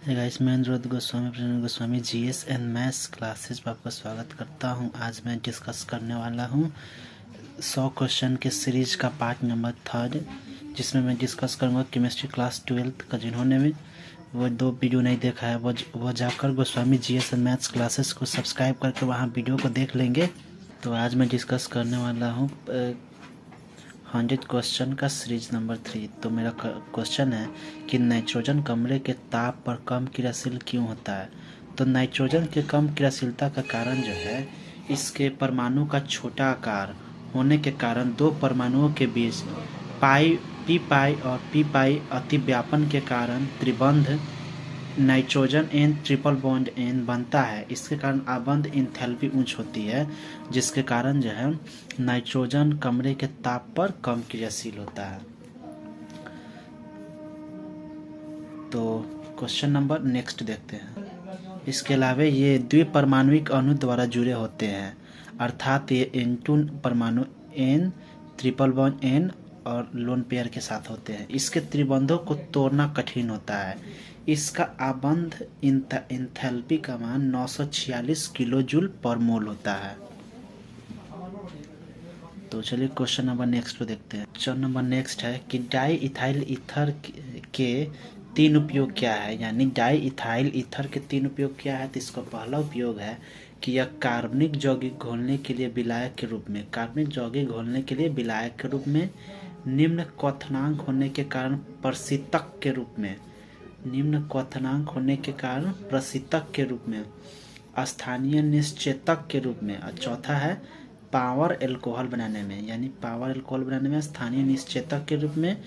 Hey guys, मैं अनुरोध गोस्वामी प्रसन्न Goswami GS and maths classes पर आपका स्वागत करता हूं। आज मैं डिस्कस करने वाला हूं 100 क्वेश्चन के सीरीज का पार्ट नंबर 3, जिसमें मैं डिस्कस करूंगा केमिस्ट्री क्लास 12 का। जिन्होंने भी वो 2 वीडियो नहीं देखा है वो जाकर Goswami GS and maths classes को सब्सक्राइब करके वहाँ वीडियो को देख लेंगे। तो आज मैं डिस्कस करने वाला हूँ 100 क्वेश्चन का सीरीज नंबर 3। तो मेरा क्वेश्चन है कि नाइट्रोजन कमरे के ताप पर कम क्रियाशील क्यों होता है। तो नाइट्रोजन के कम क्रियाशीलता का कारण जो है, इसके परमाणु का छोटा आकार होने के कारण दो परमाणुओं के बीच पी पाई और पी पाई अतिव्यापन के कारण त्रिबंध nitrogen N triple bond N बनता है। इसके कारण आबंध इंथैल्पी ऊंच होती है, जिसके कारण जो है नाइट्रोजन कमरे के ताप पर कम क्रियाशील होता है। तो क्वेश्चन नंबर नेक्स्ट देखते हैं। इसके अलावा ये द्विपरमाणुक अणु द्वारा जुड़े होते हैं, अर्थात ये N2 परमाणु N ट्रिपल बॉन्ड N और लोन पेयर के साथ होते हैं। इसके त्रिबंधों को तोड़ना कठिन होता है। इसका आबंध इंथैल्पी का मान 946 किलो जूल पर मोल होता है। तो चलिए क्वेश्चन नंबर नेक्स्ट को देखते हैं। क्वेश्चन नंबर नेक्स्ट है कि डाई इथाइल ईथर के 3 उपयोग क्या है। यानी डाई इथाइल ईथर के 3 उपयोग क्या है। तो इसका पहला उपयोग है कि यह कार्बनिक यौगिक घोलने के लिए विलायक के रूप में निम्न क्वथनांक होने के कारण प्रशीतक के रूप में स्थानीय निश्चेतक के रूप में, और चौथा है पावर एल्कोहल बनाने में स्थानीय निश्चेतक के रूप में,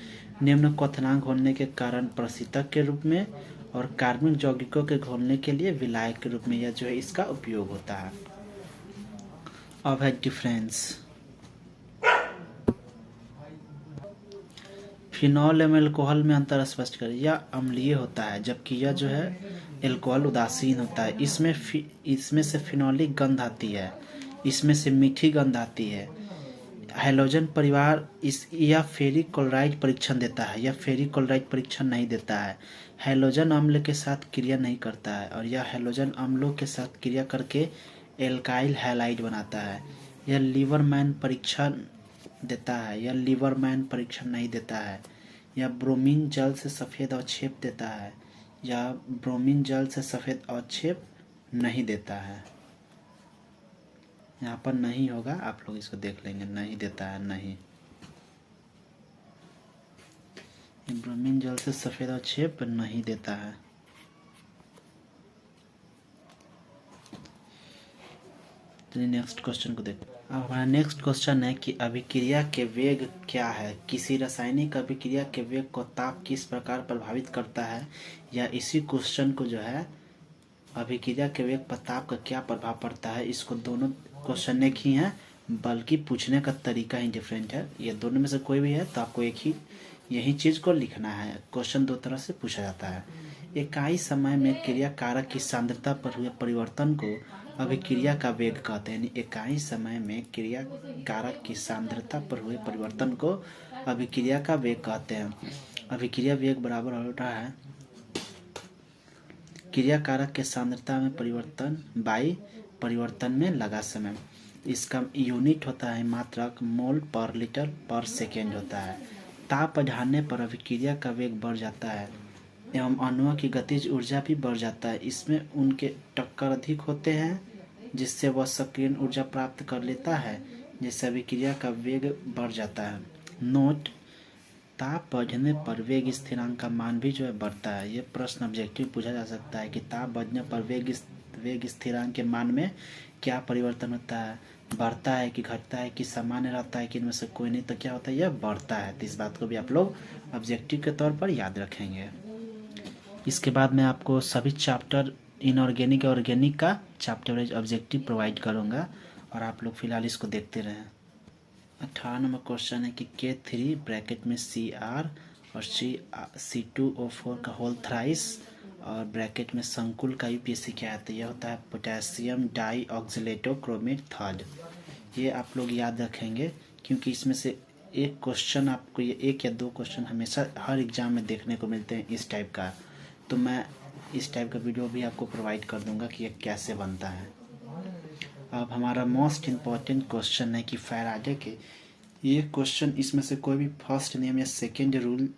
निम्न क्वथनांक होने के कारण प्रशीतक के रूप में, और कार्बनिक यौगिकों के घोलने के लिए विलायक के रूप में यह जो है इसका उपयोग होता है। अब है डिफरेंस। फिनॉल एवं एल्कोहल में अंतर स्पष्ट करें। यह अम्लीय होता है, जबकि यह जो है एल्कोहल उदासीन होता है। इसमें से फिनॉलिक गंध आती है, इसमें से मीठी गंध आती है। हैलोजन परिवार यह फेरिक क्लोराइड परीक्षण देता है, यह फेरिक क्लोराइड परीक्षण नहीं देता है। हैलोजन अम्ल के साथ क्रिया नहीं करता है, और यह हैलोजन अम्लों के साथ क्रिया करके एल्काइल हैलाइड बनाता है। यह लीवरमैन परीक्षण देता है, यह लीवरमैन परीक्षण नहीं देता है। यह ब्रोमीन जल से सफ़ेद अवक्षेप देता है, यह ब्रोमीन जल से सफ़ेद अवक्षेप नहीं देता है। यहाँ पर नहीं होगा, आप लोग इसको देख लेंगे। नहीं देता है, नहीं। ब्रोमीन जल से सफ़ेद अवक्षेप नहीं देता है। चलिए नेक्स्ट क्वेश्चन को देखते हैं। अब हमारा नेक्स्ट क्वेश्चन है कि अभिक्रिया के वेग क्या है। किसी रासायनिक अभिक्रिया के वेग को ताप किस प्रकार प्रभावित करता है, या इसी क्वेश्चन को जो है अभिक्रिया के वेग पर ताप का क्या प्रभाव पड़ता है। इसको दोनों क्वेश्चन एक ही हैं, बल्कि पूछने का तरीका ही डिफरेंट है। ये दोनों में से कोई भी है तो आपको यही चीज़ को लिखना है। क्वेश्चन 2 तरह से पूछा जाता है। इकाई समय में क्रिया कारक की सांद्रता पर हुए परिवर्तन को अभिक्रिया का वेग कहते हैं। यानी इकाई समय में क्रिया कारक की सांद्रता पर हुए परिवर्तन को अभिक्रिया का वेग कहते हैं। अभिक्रिया वेग बराबर होता है क्रिया कारक के सांद्रता में परिवर्तन बाई परिवर्तन में लगा समय। इसका यूनिट होता है मात्रक, मोल पर लीटर पर सेकेंड होता है। ताप बढ़ाने पर अभिक्रिया का वेग बढ़ जाता है एवं अणुओं की गतिज ऊर्जा भी बढ़ जाता है। इसमें उनके टक्कर अधिक होते हैं, जिससे वह सक्रियण ऊर्जा प्राप्त कर लेता है, जिससे अभिक्रिया का वेग बढ़ जाता है। नोट: ताप बढ़ने पर वेग स्थिरांक का मान भी जो है बढ़ता है। ये प्रश्न ऑब्जेक्टिव पूछा जा सकता है कि ताप बढ़ने पर वेग स्थिरांक के मान में क्या परिवर्तन होता है, बढ़ता है कि घटता है कि सामान्य रहता है कि इनमें से कोई नहीं। तो क्या होता है, यह बढ़ता है। तो इस बात को भी आप लोग ऑब्जेक्टिव के तौर पर याद रखेंगे। इसके बाद मैं आपको सभी चैप्टर इनऑर्गेनिक और ऑर्गेनिक का चैप्टर वाइज ऑब्जेक्टिव प्रोवाइड करूंगा, और आप लोग फिलहाल इसको देखते रहें। 18 नंबर क्वेश्चन है कि K3 ब्रैकेट में Cr और C2O4 का होल थ्राइस और ब्रैकेट में संकुल का यूपीएससी क्या है। तो यह होता है पोटेशियम डाई ऑक्सीलेटो क्रोमेट थर्ड। ये आप लोग याद रखेंगे, क्योंकि इसमें से एक क्वेश्चन आपको, ये 1 या 2 क्वेश्चन हमेशा हर एग्जाम में देखने को मिलते हैं इस टाइप का। तो मैं इस टाइप का वीडियो भी आपको प्रोवाइड कर दूंगा कि ये कैसे बनता है। अब हमारा मोस्ट इम्पॉर्टेंट क्वेश्चन है कि फैराडे के ये क्वेश्चन, इसमें से कोई भी फर्स्ट नियम या सेकेंड रूल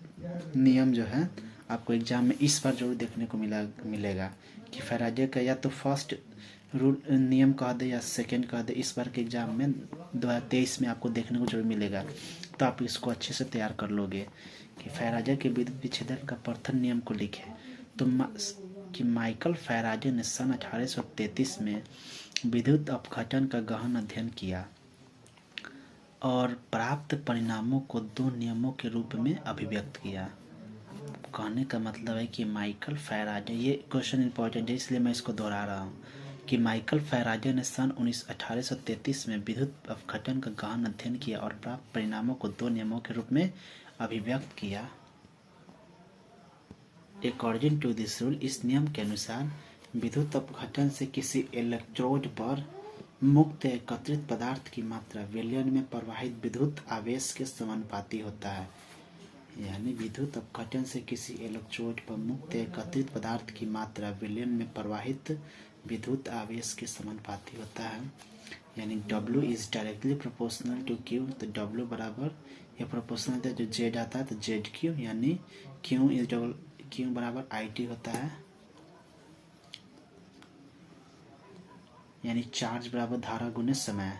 नियम जो है आपको एग्जाम में इस बार जरूर देखने को मिलेगा कि फैराडे का या तो फर्स्ट रूल नियम कह दे या सेकेंड कह दे, इस बार के एग्जाम में 2023 में आपको देखने को जरूर मिलेगा। तो आप इसको अच्छे से तैयार कर लोगे कि फैराडे के विद्युत विच्छेदन का प्रथम नियम को लिखे। तो कि माइकल फैराडे ने सन 1833 में विद्युत अपघटन का गहन अध्ययन किया और प्राप्त परिणामों को दो नियमों के रूप में अभिव्यक्त किया। कहने का मतलब है कि माइकल फैराडे, ये क्वेश्चन इंपॉर्टेंट है इसलिए मैं इसको दोहरा रहा हूँ कि माइकल फैराडे ने सन 1833 में विद्युत अपघटन का गहन अध्ययन किया और प्राप्त परिणामों को दो नियमों के रूप में अभिव्यक्त किया। अकॉर्डिंग टू दिस रूल, इस नियम के अनुसार विद्युत अपघटन से किसी इलेक्ट्रोड पर मुक्त एकत्रित पदार्थ की मात्रा विलयन में प्रवाहित विद्युत आवेश के समानुपाती होता है। यानी विद्युत अपघटन से किसी इलेक्ट्रोड पर मुक्त एकत्रित पदार्थ की मात्रा विलयन में प्रवाहित विद्युत आवेश के समानुपाती होता है। यानी W is directly proportional to Q। तो W बराबर, ये प्रोपोर्शनल है, जो Z आता है तो ZQ, यानी Q बराबर IT होता है। यानी चार्ज बराबर धारा गुने समय,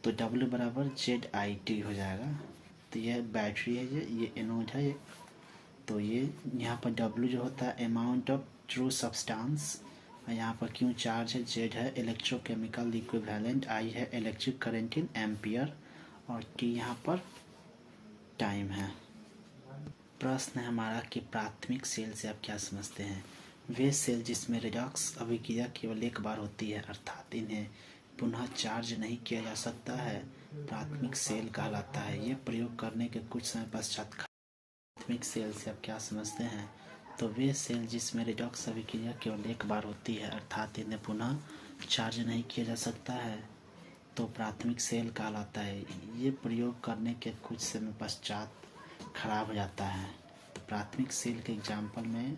तो W बराबर ZIT हो जाएगा। तो यह बैटरी है, ये एनोड है, तो ये यहाँ पर W जो होता है अमाउंट ऑफ ट्रू सब्सटेंस, यहाँ पर Q चार्ज है, Z है इलेक्ट्रोकेमिकल इक्विवेलेंट, I है इलेक्ट्रिक करंट इन एम्पियर और T यहाँ पर टाइम है। प्रश्न है हमारा कि प्राथमिक सेल से आप क्या समझते हैं? वे सेल जिसमें रिडॉक्स अभिक्रिया केवल एक बार होती है अर्थात इन्हें पुनः चार्ज नहीं किया जा सकता है, प्राथमिक सेल कहलाता है। ये प्रयोग करने के कुछ समय पश्चात प्राथमिक सेल से आप क्या समझते हैं? तो वे सेल जिसमें रिडॉक्स अभिक्रिया केवल एक बार होती है अर्थात इन्हें पुनः चार्ज नहीं किया जा सकता है, तो प्राथमिक सेल कहलाता है। ये प्रयोग करने के कुछ समय पश्चात खराब हो जाता है। तो प्राथमिक सेल के एग्जाम्पल में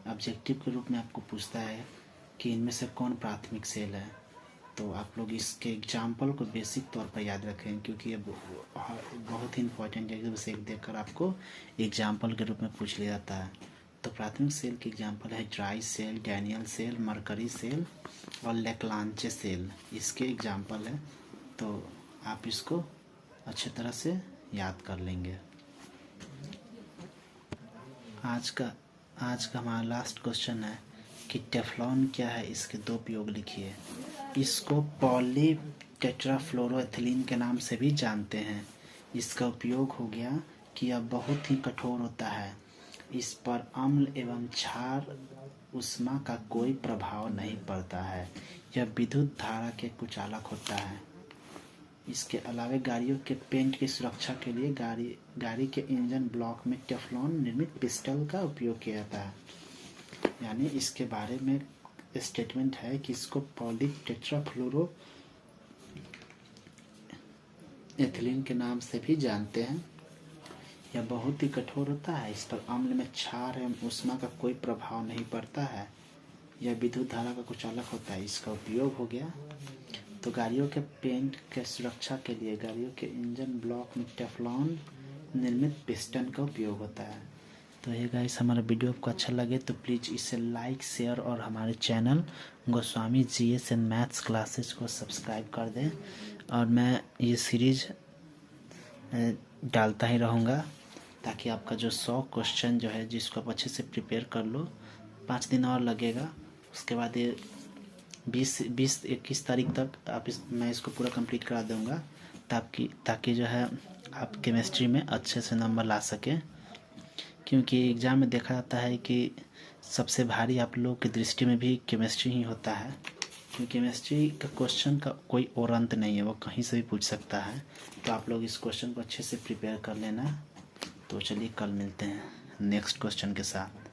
ऑब्जेक्टिव के रूप में आपको पूछता है कि इनमें से कौन प्राथमिक सेल है, तो आप लोग इसके एग्जाम्पल को बेसिक तौर पर याद रखें क्योंकि ये बहुत ही इंपॉर्टेंट है। बस एक देखकर आपको एग्जाम्पल के रूप में पूछ लिया जाता है। तो प्राथमिक सेल के एग्जाम्पल है dry cell, Daniell cell, mercury cell और लेक्लांचे सेल, इसके एग्जाम्पल है। तो आप इसको अच्छे तरह से याद कर लेंगे। आज का हमारा लास्ट क्वेश्चन है कि टेफ्लॉन क्या है, इसके दो उपयोग लिखिए। इसको पॉली टेट्राफ्लोरोएथिलीन के नाम से भी जानते हैं। इसका उपयोग हो गया कि यह बहुत ही कठोर होता है, इस पर अम्ल एवं क्षार उष्मा का कोई प्रभाव नहीं पड़ता है, यह विद्युत धारा के कुचालक होता है। इसके अलावा गाड़ियों के पेंट की सुरक्षा के लिए गाड़ी के इंजन ब्लॉक में टेफ्लॉन निर्मित पिस्टल का उपयोग किया जाता है। यानी इसके बारे में स्टेटमेंट है कि इसको पॉली टेट्राफ्लोरो एथिलीन के नाम से भी जानते हैं। यह बहुत ही कठोर होता है, इस पर अम्ल में क्षार एवं उष्मा का कोई प्रभाव नहीं पड़ता है, यह विद्युत धारा का कुचालक होता है। इसका उपयोग हो गया तो गाड़ियों के पेंट के सुरक्षा के लिए गाड़ियों के इंजन ब्लॉक में टेफ्लॉन निर्मित पिस्टन का उपयोग होता है। तो ये गाइस हमारा वीडियो आपको अच्छा लगे तो प्लीज़ इसे लाइक, शेयर और हमारे channel Goswami GS and maths classes को सब्सक्राइब कर दें। और मैं ये सीरीज डालता ही रहूँगा ताकि आपका जो 100 क्वेश्चन जो है जिसको आप अच्छे से प्रिपेयर कर लो। 5 दिन और लगेगा, उसके बाद ये 20-21 तारीख तक मैं इसको पूरा कंप्लीट करा दूँगा ताकि जो है आप केमिस्ट्री में अच्छे से नंबर ला सकें। क्योंकि एग्ज़ाम में देखा जाता है कि सबसे भारी आप लोग की दृष्टि में भी केमिस्ट्री ही होता है, क्योंकि केमिस्ट्री का क्वेश्चन का कोई और अंत नहीं है, वो कहीं से भी पूछ सकता है। तो आप लोग इस क्वेश्चन को अच्छे से प्रिपेयर कर लेना। तो चलिए कल मिलते हैं नेक्स्ट क्वेश्चन के साथ।